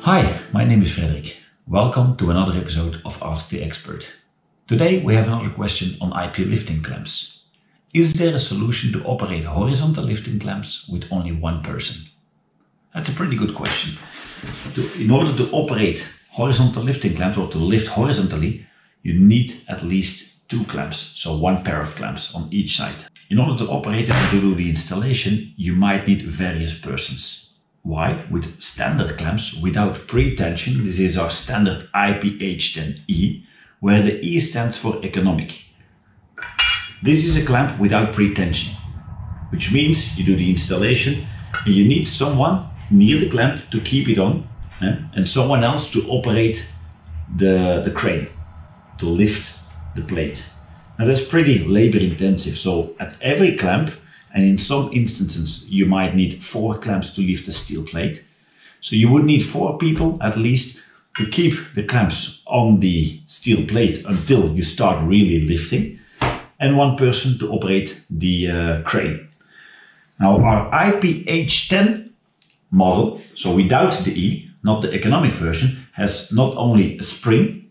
Hi, my name is Frederik. Welcome to another episode of Ask the Expert. Today we have another question on IP lifting clamps. Is there a solution to operate horizontal lifting clamps with only one person? That's a pretty good question. In order to operate horizontal lifting clamps or to lift horizontally, you need at least two clamps, so one pair of clamps on each side. In order to operate it and to do the installation, you might need various persons. Why? With standard clamps without pretension, this is our standard IPH10E, where the E stands for economic. This is a clamp without pretension, which means you do the installation and you need someone near the clamp to keep it on and someone else to operate the crane, to lift the plate. Now that's pretty labor intensive, so at every clamp, and in some instances, you might need 4 clamps to lift a steel plate. So you would need 4 people at least to keep the clamps on the steel plate until you start really lifting, and 1 person to operate the crane. Now our IPH10 model, so without the E, not the economic version, has not only a spring,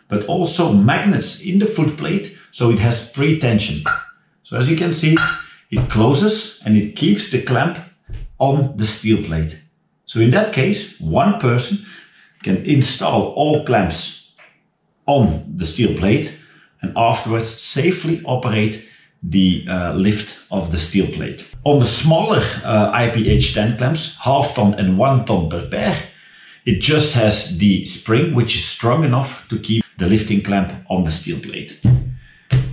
but also magnets in the foot plate, so it has pretension. So as you can see, it closes and it keeps the clamp on the steel plate. So in that case, 1 person can install all clamps on the steel plate and afterwards safely operate the lift of the steel plate. On the smaller IPH10 clamps, 1/2 ton and 1 ton per pair, it just has the spring which is strong enough to keep the lifting clamp on the steel plate.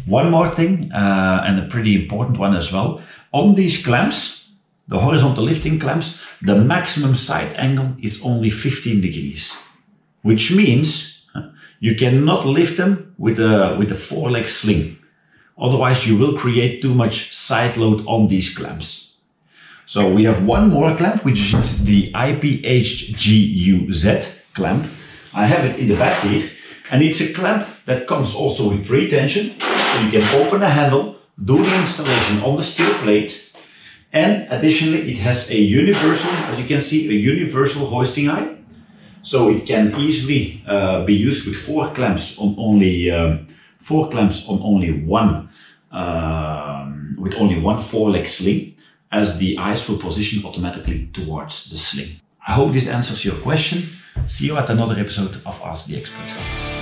One more thing, and a pretty important one as well. On these clamps, the horizontal lifting clamps, the maximum side angle is only 15 degrees, which means you cannot lift them with a 4-leg sling. Otherwise, you will create too much side load on these clamps. So we have one more clamp, which is the IPHGUZ clamp. I have it in the back here, and it's a clamp that comes also with pretension. So you can open the handle, do the installation on the steel plate, and additionally it has a universal, as you can see, a universal hoisting eye. So it can easily be used with 4 clamps on only with only one 4-leg sling, as the eyes will position automatically towards the sling. I hope this answers your question. See you at another episode of Ask the Expert.